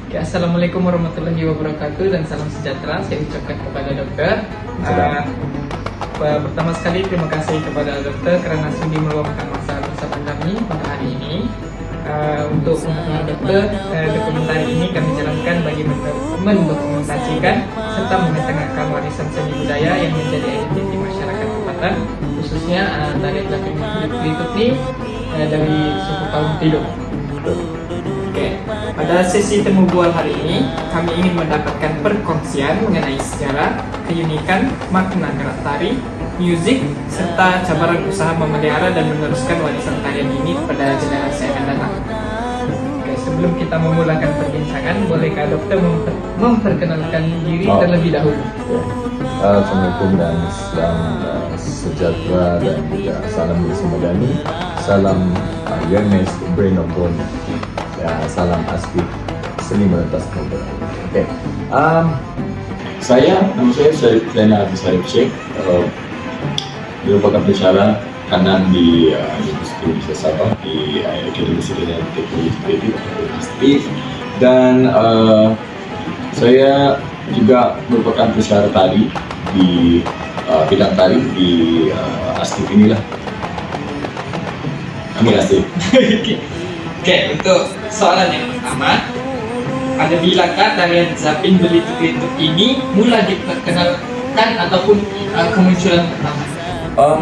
Oke, Assalamualaikum warahmatullahi wabarakatuh dan salam sejahtera saya ucapkan kepada dokter. Pertama sekali terima kasih kepada dokter karena sudi meluangkan masa bersama kami pada hari ini. Untuk dokter, dokumenter ini kami jalankan bagi mendokumentasikan serta mengetengahkan warisan seni budaya yang menjadi identiti masyarakat tempatan, khususnya tarian Zapin Belitung ini dari suku kaum Tidung. Oke, pada sesi temu bual hari ini kami ingin mendapatkan perkongsian mengenai sejarah, keunikan, makna gerak tari, musik, serta cabaran usaha memelihara dan meneruskan warisan tarian ini pada generasi yang akan datang. Oke, sebelum kita memulakan perbincangan, bolehkah dokter memperkenalkan diri terlebih dahulu? Assalamualaikum dan salam sejahtera dan juga salam Madani, salam Yones Brain of Bone, ya, salam asli seni merentas global. Oke, nama saya Syarif Zainal Abdul Sheikh, merupakan pensyarah kanan di Universiti Indonesia Sabah di Akademi Sarjana Teknologi Kreatif atau Institut, dan saya juga merupakan pensyarah tari di bidang tari di Astif inilah. Amin Astif. Oke, untuk soalan yang pertama, ada bilangkah tarian Zapin Belitung ini mulai diperkenalkan ataupun kemunculan pertama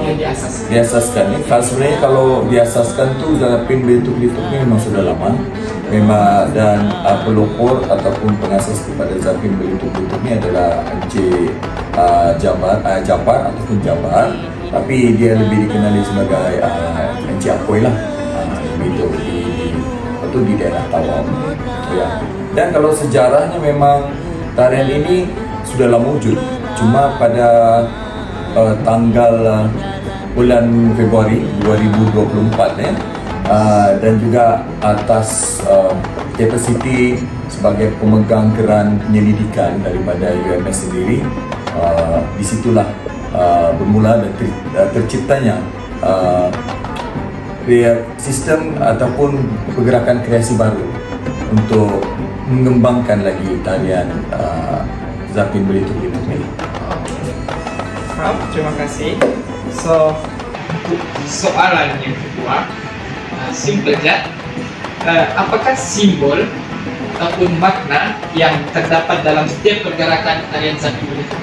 yang diasaskan? Sebenarnya kalau diasaskan tuh Zapin Belitung ini memang sudah lama, memang, dan pelopor ataupun pengasas kepada Zapin Belitung ini adalah Encik Jabar ataupun Jabar, tapi dia lebih dikenali sebagai Encik Apoy lah, di daerah Tawau, ya. Dan kalau sejarahnya memang tarian ini sudah lama wujud, cuma pada tanggal bulan Februari 2024 ya, dan juga atas kapasiti sebagai pemegang keran penyelidikan daripada UMS sendiri, disitulah bermula dan terciptanya sistem ataupun pergerakan kreasi baru untuk mengembangkan lagi tarian Zapin Belitung ini. Terima kasih. Soalan yang kedua, simple aja. Apakah simbol ataupun makna yang terdapat dalam setiap pergerakan tarian Zapin Belitung?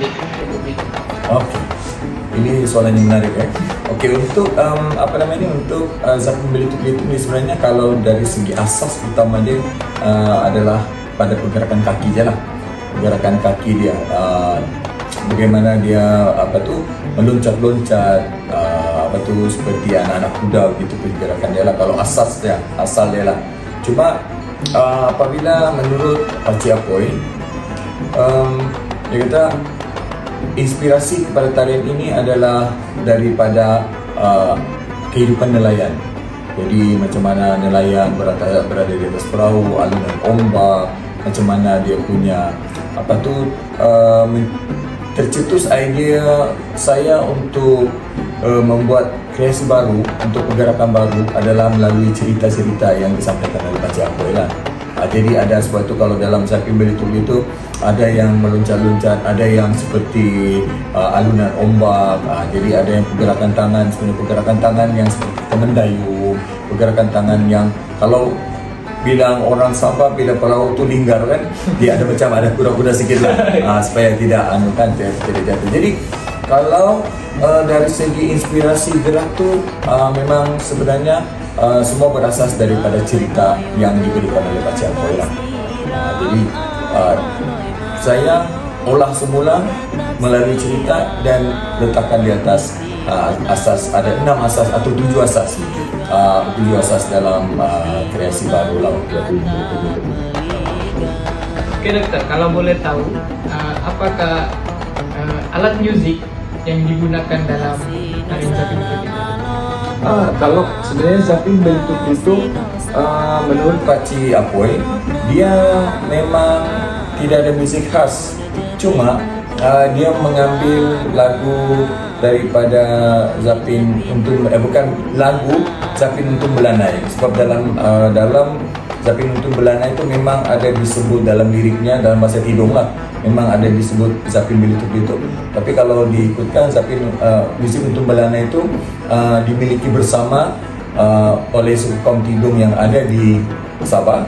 Oke, ini soalan yang menarik ya. Oke, untuk untuk Zapin Belitung ini sebenarnya kalau dari segi asas utama dia adalah pada pergerakan kaki je lah. Pergerakan kaki dia, bagaimana dia meloncat-loncat, seperti anak-anak kuda begitu pergerakan dia lah. Kalau asal dia lah. Cuma apabila menurut Pakcik Apoy, dia kata inspirasi kepada tarian ini adalah daripada kehidupan nelayan. Jadi macam mana nelayan berada di atas perahu, alunan ombak, macam mana dia punya tercetus idea saya untuk membuat kreasi baru untuk pergerakan baru adalah melalui cerita-cerita yang disampaikan oleh Pakcik Apoy lah. Jadi ada sesuatu kalau dalam Zapin Belitung itu ada yang meloncat-loncat, ada yang seperti alunan ombak, jadi ada yang pergerakan tangan, sebenarnya pergerakan tangan yang seperti kita mendayung, pergerakan tangan yang kalau bilang orang Sabah bila perahu tu linggar kan, dia ada macam ada kuda-kuda sikit lah, supaya tidak tidak jatuh. Jadi kalau dari segi inspirasi gerak tu memang sebenarnya semua berasas daripada cerita yang diberikan oleh Pakcik Apoy lah. Jadi saya olah semula melalui cerita dan letakkan di atas asas, ada 6 asas atau 7 asas, 7 asas dalam kreasi baru lah. Oke dokter, kalau boleh tahu, apakah alat musik yang digunakan dalam tarian Zapin Belitung? Kalau sebenarnya Zapin Belitung itu menurut Pakcik Apoy, dia memang tidak ada musik khas, cuma dia mengambil lagu daripada Zapin untuk bukan lagu Zapin untuk Belanai, sebab dalam Zapin Untung Belana itu memang ada disebut dalam liriknya, dalam bahasa Tidong lah, memang ada disebut Zapin Belituk-Belituk. Tapi kalau diikutkan Zapin musik Untung Belana itu dimiliki bersama oleh suku kaum Tidong yang ada di Sabah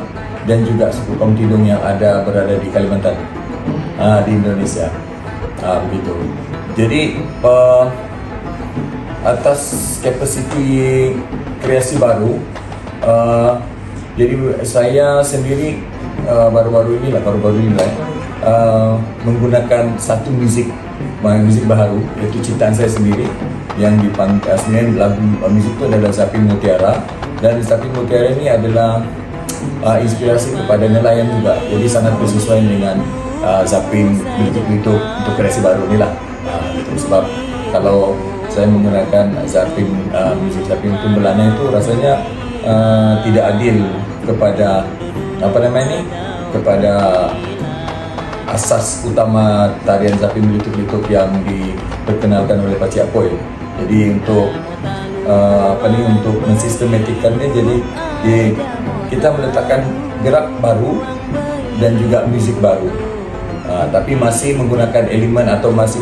dan juga suku kaum Tidong yang berada di Kalimantan, di Indonesia. Begitu. Jadi atas kapasiti kreasi baru, jadi saya sendiri baru-baru ini menggunakan satu musik baru, yaitu ciptaan saya sendiri yang sebenarnya lagu musik itu adalah Zapin Mutiara, dan Zapin Mutiara ini adalah inspirasi kepada nelayan juga, jadi sangat bersesuaian dengan Zapin Belituk-Belituk untuk kreasi baru inilah. Gitu. Sebab kalau saya menggunakan musik Zapin Untung Belana itu rasanya tidak adil kepada kepada asas utama tarian Zapin Belituk-Belituk yang diperkenalkan oleh Pakcik Apoy. Jadi untuk untuk mensistematikannya, jadi kita meletakkan gerak baru dan juga musik baru. Tapi masih menggunakan elemen atau masih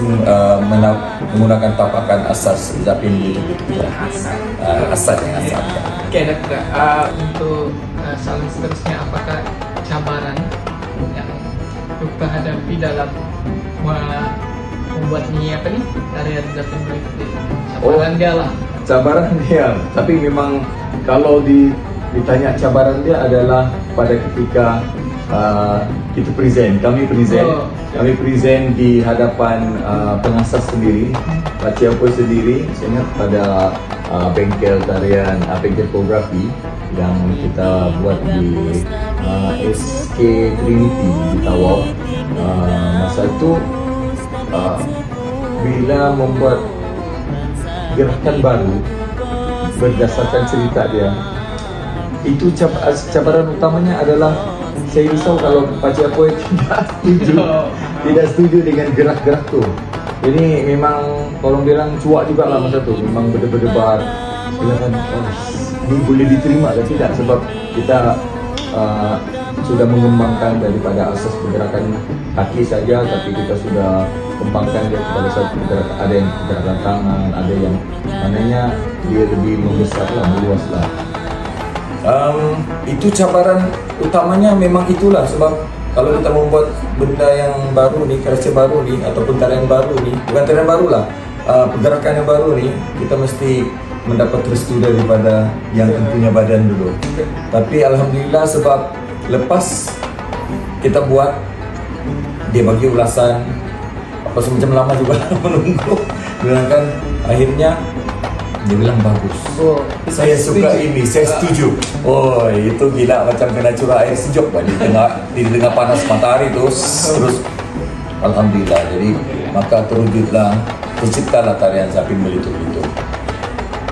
menggunakan tapakan asas Zapin Belituk-Belituk. Asas. Oke, dokter. Untuk soal seterusnya, apakah cabaran yang dokter hadapi dalam membuat tarian Zapin Belituk-Belituk? Cabaran dia lah. Cabaran dia. Tapi memang kalau ditanya cabaran dia adalah pada ketika kami present di hadapan pengasas sendiri, Pakcik Apoy sendiri. Saya ingat pada bengkel tarian, bengkel koreografi yang kita buat di SK Trinity di Tawau. Masa itu bila membuat gerakan baru berdasarkan cerita dia, itu cabaran utamanya adalah saya risau kalau Pakcik Apoy tidak setuju dengan gerak-gerak tu. Jadi memang orang bilang cuak juga lah masa tu, memang berdebar-debar. Bilang ini boleh diterima atau tidak, sebab kita sudah mengembangkan daripada asas pergerakan kaki saja, tapi kita sudah kembangkan dia kepada satu pergerakan, ada yang pergerakan tangan, ada yang mananya dia lebih membesar lah, meluas lah. Itu cabaran utamanya memang itulah, sebab kalau kita membuat benda yang baru nih, kreasi baru nih, ataupun tarian baru nih, bukan tarian baru lah, pergerakan yang baru nih, kita mesti mendapat restu daripada yang punya badan dulu. Tapi alhamdulillah, sebab lepas kita buat, dia bagi ulasan apa semacam, lama juga menunggu, bilang kan akhirnya dia bilang bagus. Saya suka ini, saya setuju. Oh, itu gila, macam kena curah air sejuk di tengah panas matahari terus alhamdulillah. Jadi maka terciptalah tarian Zapin Belituk-Belituk.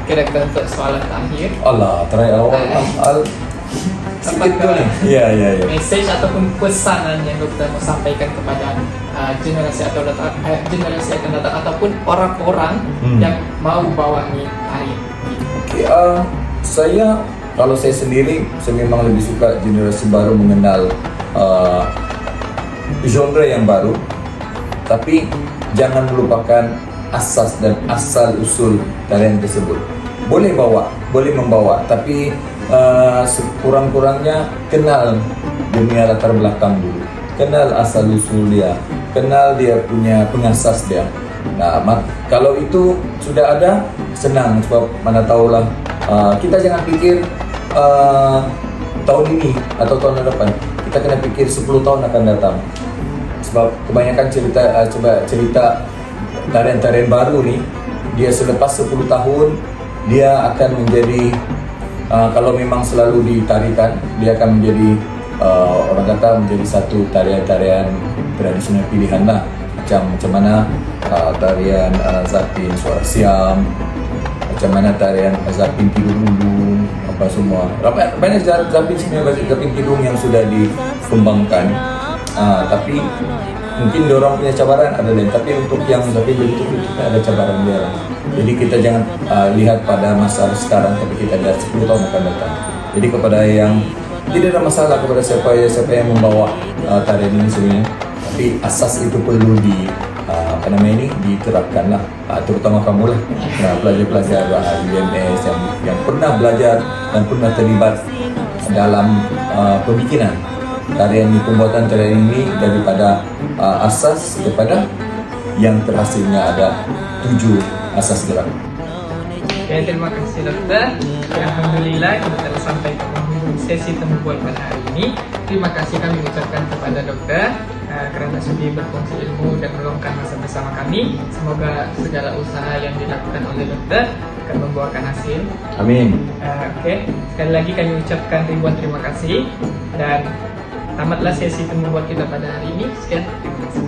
Kira-kira untuk soalan terakhir. Allah, terakhir awal Apakah ya. message ataupun pesanan yang dokter mau sampaikan kepada generasi akan datang ataupun orang-orang yang mau bawa ni tarian? Okay, kalau saya sendiri, saya memang lebih suka generasi baru mengenal genre yang baru, tapi jangan melupakan asas dan asal usul tarian tersebut. Boleh membawa, tapi sekurang-kurangnya kenal dunia latar belakang dulu, kenal asal usul dia, kenal dia punya pengasas dia. Nah, kalau itu sudah ada, senang, sebab mana tahulah kita jangan pikir tahun ini atau tahun depan, kita kena pikir 10 tahun akan datang. Sebab kebanyakan cerita tarian-tarian baru nih, dia selepas 10 tahun dia akan menjadi kalau memang selalu ditarikan, dia akan menjadi orang kata menjadi satu tarian-tarian tradisional pilihan lah. Macam mana tarian Zapin Suara Siam, macam mana tarian Zapin Kidung Ulung, apa semua. Banyak Zapin sebenarnya, Zapin Kidung yang sudah dikembangkan. Tapi mungkin diorang punya cabaran ada lain, tapi untuk yang Zapin Belituk-Belituk ada cabaran dia lah. Jadi kita jangan lihat pada masa sekarang, tapi kita lihat 10 tahun akan datang. Jadi kepada yang tidak ada masalah kepada siapa yang membawa tarian ini sebenarnya. Tapi asas itu perlu diterapkan lah, terutama kamu lah, pelajar-pelajar UMS yang pernah belajar dan pernah terlibat dalam pembikinan pembuatan tarian ini, daripada asas kepada yang terhasilnya ada 7 asas gerak. Oke, terima kasih dokter. Alhamdulillah kita telah sampai ke penghujung sesi temu bual pada hari ini. Terima kasih kami ucapkan kepada dokter karena sudi berfungsi ilmu dan meluangkan masa bersama kami. Semoga segala usaha yang dilakukan oleh dokter akan membuahkan hasil. Amin. Oke, sekali lagi kami ucapkan ribuan terima kasih dan tamatlah sesi temu bual kita pada hari ini. Sekian, terima kasih.